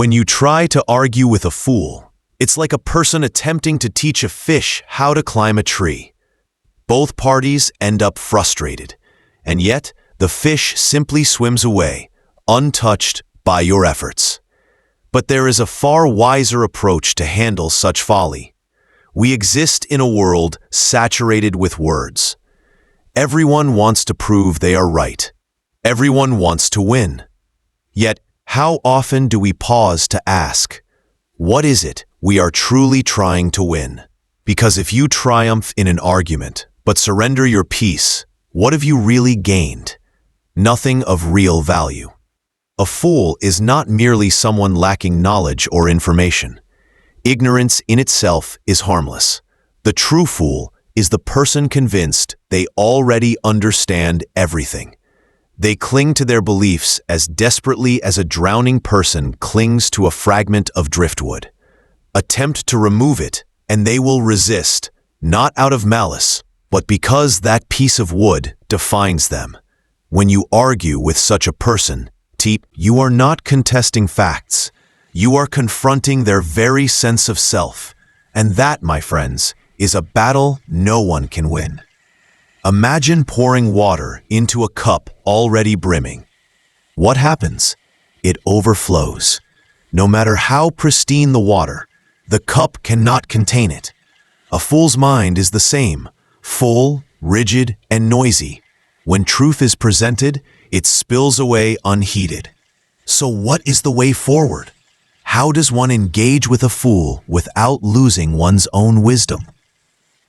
When you try to argue with a fool, it's like a person attempting to teach a fish how to climb a tree. Both parties end up frustrated, and yet the fish simply swims away, untouched by your efforts. But there is a far wiser approach to handle such folly. We exist in a world saturated with words. Everyone wants to prove they are right. Everyone wants to win. Yet, how often do we pause to ask, what is it we are truly trying to win? Because if you triumph in an argument, but surrender your peace, what have you really gained? Nothing of real value. A fool is not merely someone lacking knowledge or information. Ignorance in itself is harmless. The true fool is the person convinced they already understand everything. They cling to their beliefs as desperately as a drowning person clings to a fragment of driftwood. Attempt to remove it, and they will resist, not out of malice, but because that piece of wood defines them. When you argue with such a person, you are not contesting facts. You are confronting their very sense of self. And that, my friends, is a battle no one can win. Imagine pouring water into a cup already brimming. What happens? It overflows. No matter how pristine the water, the cup cannot contain it. A fool's mind is the same, full, rigid, and noisy. When truth is presented, it spills away unheeded. So what is the way forward? How does one engage with a fool without losing one's own wisdom?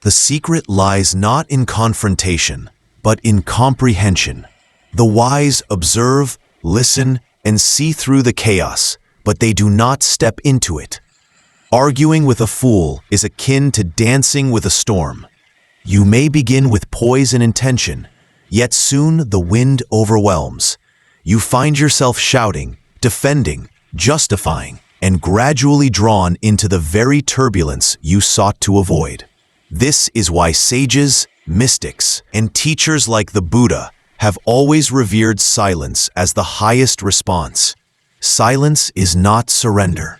The secret lies not in confrontation, but in comprehension. The wise observe, listen, and see through the chaos, but they do not step into it. Arguing with a fool is akin to dancing with a storm. You may begin with poise and intention, yet soon the wind overwhelms. You find yourself shouting, defending, justifying, and gradually drawn into the very turbulence you sought to avoid. This is why sages, mystics, and teachers like the Buddha have always revered silence as the highest response. Silence is not surrender.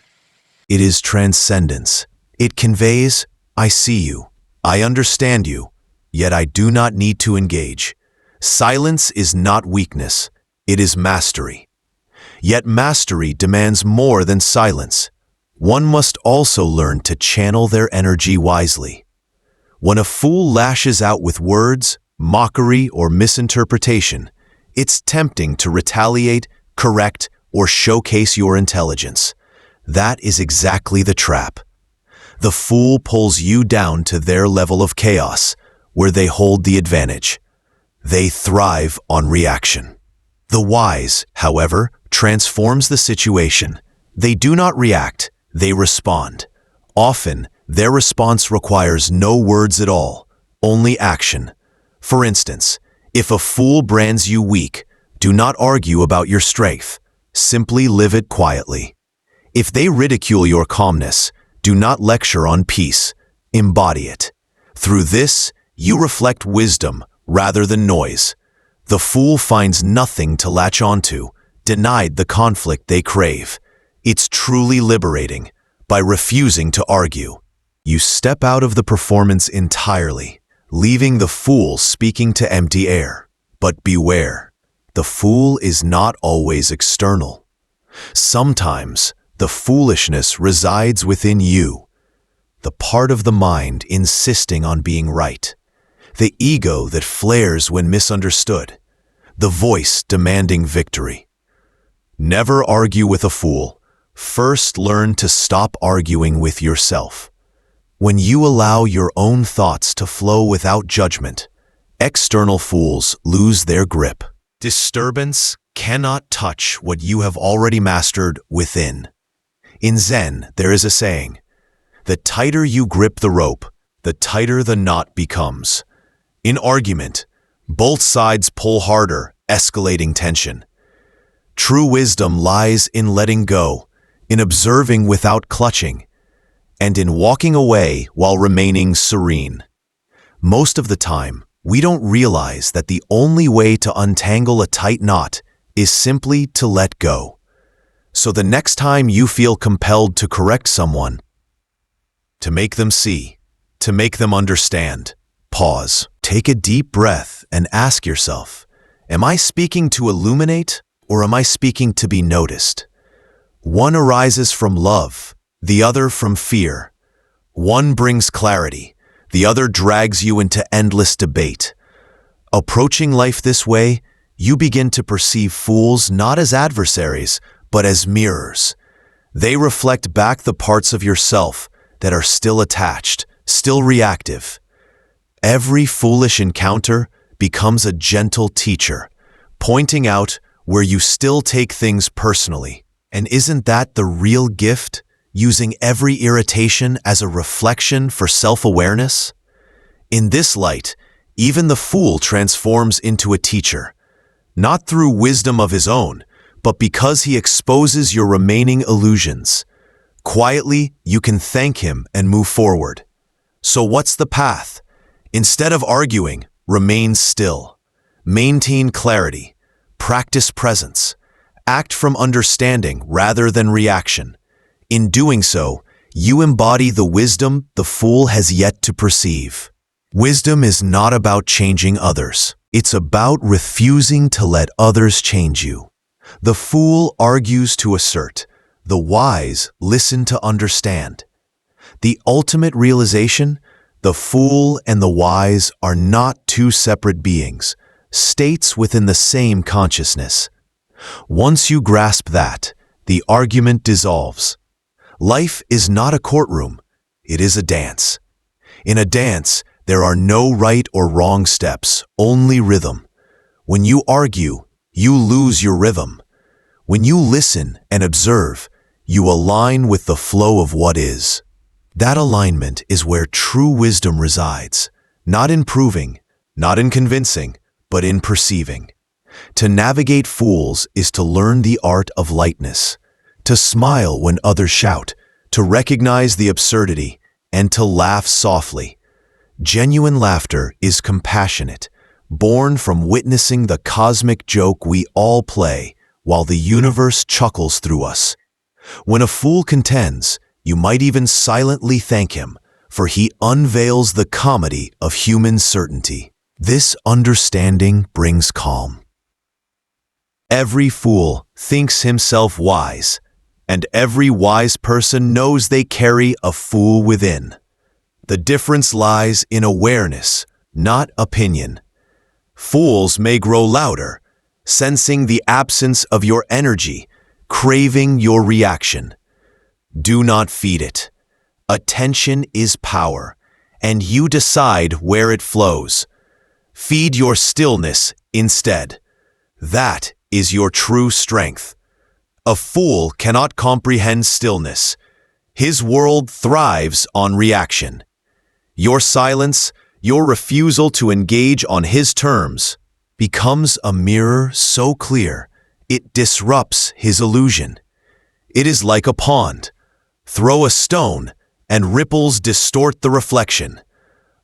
It is transcendence. It conveys, I see you, I understand you, yet I do not need to engage. Silence is not weakness, it is mastery. Yet mastery demands more than silence. One must also learn to channel their energy wisely. When a fool lashes out with words, mockery, or misinterpretation, it's tempting to retaliate, correct, or showcase your intelligence. That is exactly the trap. The fool pulls you down to their level of chaos, where they hold the advantage. They thrive on reaction. The wise, however, transforms the situation. They do not react, they respond. Often, their response requires no words at all, only action. For instance, if a fool brands you weak, do not argue about your strength. Simply live it quietly. If they ridicule your calmness, do not lecture on peace. Embody it. Through this, you reflect wisdom rather than noise. The fool finds nothing to latch onto, denied the conflict they crave. It's truly liberating. By refusing to argue, you step out of the performance entirely, leaving the fool speaking to empty air. But beware, the fool is not always external. Sometimes, the foolishness resides within you, the part of the mind insisting on being right, the ego that flares when misunderstood, the voice demanding victory. Never argue with a fool. First, learn to stop arguing with yourself. When you allow your own thoughts to flow without judgment, external fools lose their grip. Disturbance cannot touch what you have already mastered within. In Zen, there is a saying, the tighter you grip the rope, the tighter the knot becomes. In argument, both sides pull harder, escalating tension. True wisdom lies in letting go, in observing without clutching, and in walking away while remaining serene. Most of the time, we don't realize that the only way to untangle a tight knot is simply to let go. So the next time you feel compelled to correct someone, to make them see, to make them understand, pause, take a deep breath, and ask yourself, am I speaking to illuminate or am I speaking to be noticed? One arises from love, the other from fear. One brings clarity, the other drags you into endless debate. Approaching life this way, you begin to perceive fools not as adversaries, but as mirrors. They reflect back the parts of yourself that are still attached, still reactive. Every foolish encounter becomes a gentle teacher, pointing out where you still take things personally. And isn't that the real gift, using every irritation as a reflection for self-awareness? In this light, even the fool transforms into a teacher, not through wisdom of his own, but because he exposes your remaining illusions. Quietly, you can thank him and move forward. So what's the path? Instead of arguing, remain still. Maintain clarity. Practice presence. Act from understanding rather than reaction. In doing so, you embody the wisdom the fool has yet to perceive. Wisdom is not about changing others. It's about refusing to let others change you. The fool argues to assert. The wise listen to understand. The ultimate realization, the fool and the wise are not two separate beings, states within the same consciousness. Once you grasp that, the argument dissolves. Life is not a courtroom, it is a dance. In a dance, there are no right or wrong steps, only rhythm. When you argue, you lose your rhythm. When you listen and observe, you align with the flow of what is. That alignment is where true wisdom resides, not in proving, not in convincing, but in perceiving. To navigate fools is to learn the art of lightness, to smile when others shout, to recognize the absurdity, and to laugh softly. Genuine laughter is compassionate, born from witnessing the cosmic joke we all play while the universe chuckles through us. When a fool contends, you might even silently thank him, for he unveils the comedy of human certainty. This understanding brings calm. Every fool thinks himself wise, and every wise person knows they carry a fool within. The difference lies in awareness, not opinion. Fools may grow louder, sensing the absence of your energy, craving your reaction. Do not feed it. Attention is power, and you decide where it flows. Feed your stillness instead. That is your true strength. A fool cannot comprehend stillness. His world thrives on reaction. Your silence, your refusal to engage on his terms, becomes a mirror so clear it disrupts his illusion. It is like a pond. Throw a stone, and ripples distort the reflection.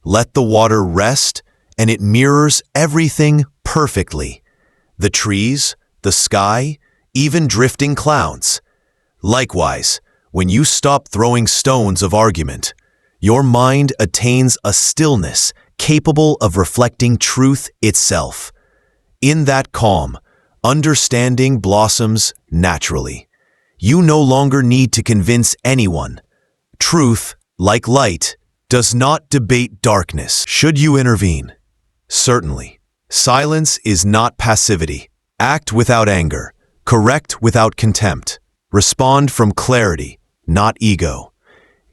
Let the water rest, and it mirrors everything perfectly. The trees, the sky, even drifting clouds. Likewise, when you stop throwing stones of argument, your mind attains a stillness capable of reflecting truth itself. In that calm, understanding blossoms naturally. You no longer need to convince anyone. Truth, like light, does not debate darkness. Should you intervene? Certainly. Silence is not passivity. Act without anger. Correct without contempt. Respond from clarity, not ego.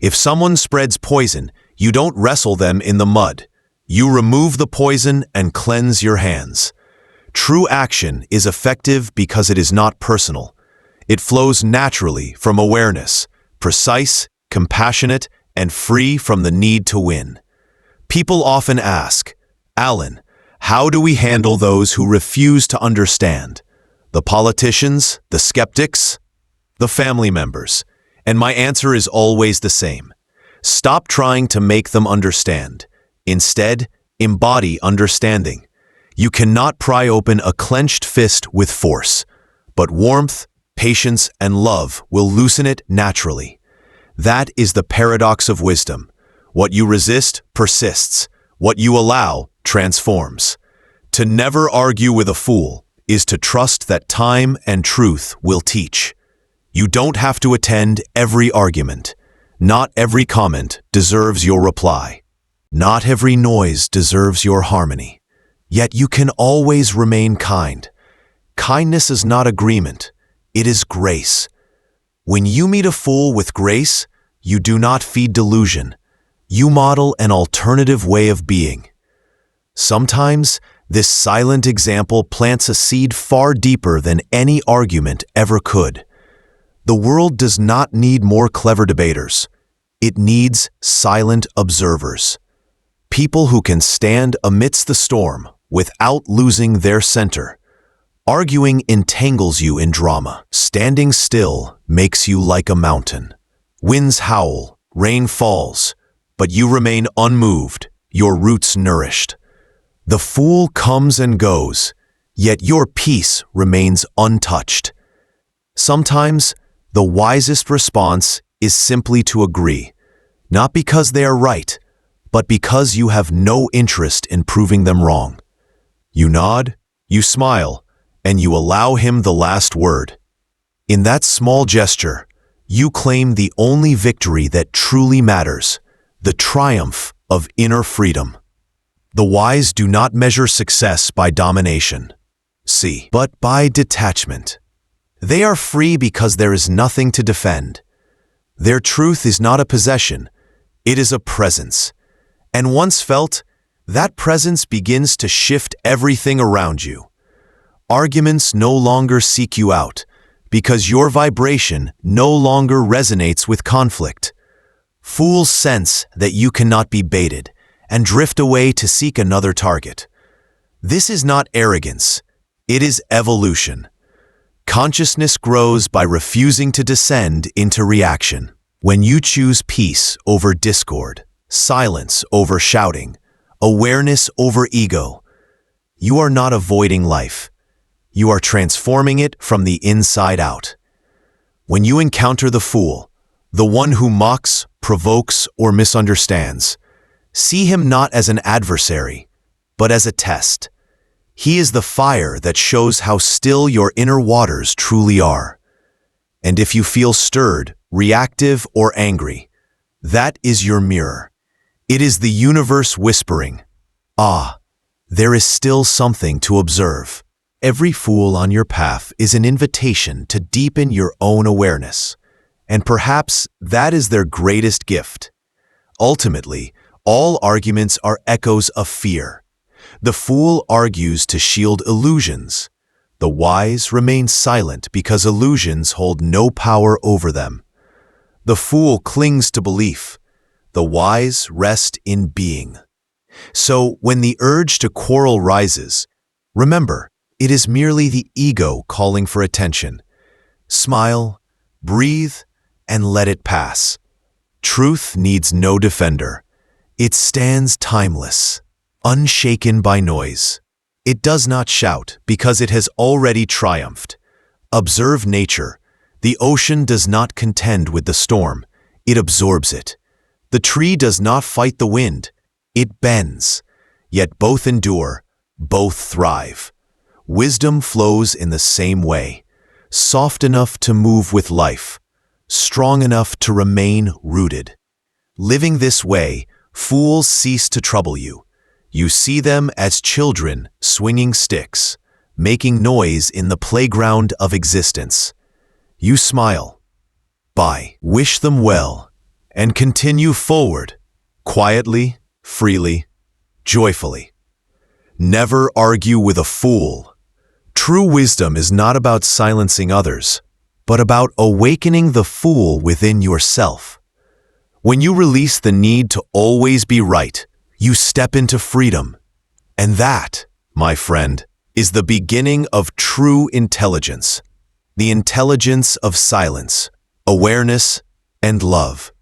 If someone spreads poison, you don't wrestle them in the mud. You remove the poison and cleanse your hands. True action is effective because it is not personal. It flows naturally from awareness, precise, compassionate, and free from the need to win. People often ask, Alan, how do we handle those who refuse to understand? The politicians, the skeptics, the family members. And my answer is always the same. Stop trying to make them understand. Instead, embody understanding. You cannot pry open a clenched fist with force, but warmth, patience, and love will loosen it naturally. That is the paradox of wisdom. What you resist persists. What you allow transforms. To never argue with a fool is to trust that time and truth will teach. You don't have to attend every argument. Not every comment deserves your reply. Not every noise deserves your harmony. Yet you can always remain kind. Kindness is not agreement. It is grace. When you meet a fool with grace, you do not feed delusion. You model an alternative way of being. Sometimes, this silent example plants a seed far deeper than any argument ever could. The world does not need more clever debaters. It needs silent observers. People who can stand amidst the storm without losing their center. Arguing entangles you in drama. Standing still makes you like a mountain. Winds howl, rain falls, but you remain unmoved, your roots nourished. The fool comes and goes, yet your peace remains untouched. Sometimes, the wisest response is simply to agree, not because they are right, but because you have no interest in proving them wrong. You nod, you smile, and you allow him the last word. In that small gesture, you claim the only victory that truly matters, the triumph of inner freedom. The wise do not measure success by domination, but by detachment. They are free because there is nothing to defend. Their truth is not a possession, it is a presence. And once felt, that presence begins to shift everything around you. Arguments no longer seek you out, because your vibration no longer resonates with conflict. Fools sense that you cannot be baited, and drift away to seek another target. This is not arrogance, it is evolution. Consciousness grows by refusing to descend into reaction. When you choose peace over discord, silence over shouting, awareness over ego, you are not avoiding life. You are transforming it from the inside out. When you encounter the fool, the one who mocks, provokes, or misunderstands, see him not as an adversary, but as a test. He is the fire that shows how still your inner waters truly are. And if you feel stirred, reactive, or angry, that is your mirror. It is the universe whispering, "Ah, there is still something to observe." Every fool on your path is an invitation to deepen your own awareness, and perhaps that is their greatest gift. Ultimately, all arguments are echoes of fear. The fool argues to shield illusions. The wise remain silent because illusions hold no power over them. The fool clings to belief. The wise rest in being. So, when the urge to quarrel rises, remember, it is merely the ego calling for attention. Smile, breathe, and let it pass. Truth needs no defender. It stands timeless, unshaken by noise. It does not shout because it has already triumphed. Observe nature. The ocean does not contend with the storm. It absorbs it. The tree does not fight the wind. It bends. Yet both endure, both thrive. Wisdom flows in the same way, soft enough to move with life, strong enough to remain rooted. Living this way, fools cease to trouble you. You see them as children swinging sticks, making noise in the playground of existence. You smile, wish them well, and continue forward, quietly, freely, joyfully. Never argue with a fool. True wisdom is not about silencing others, but about awakening the fool within yourself. When you release the need to always be right, you step into freedom. And that, my friend, is the beginning of true intelligence. The intelligence of silence, awareness, and love.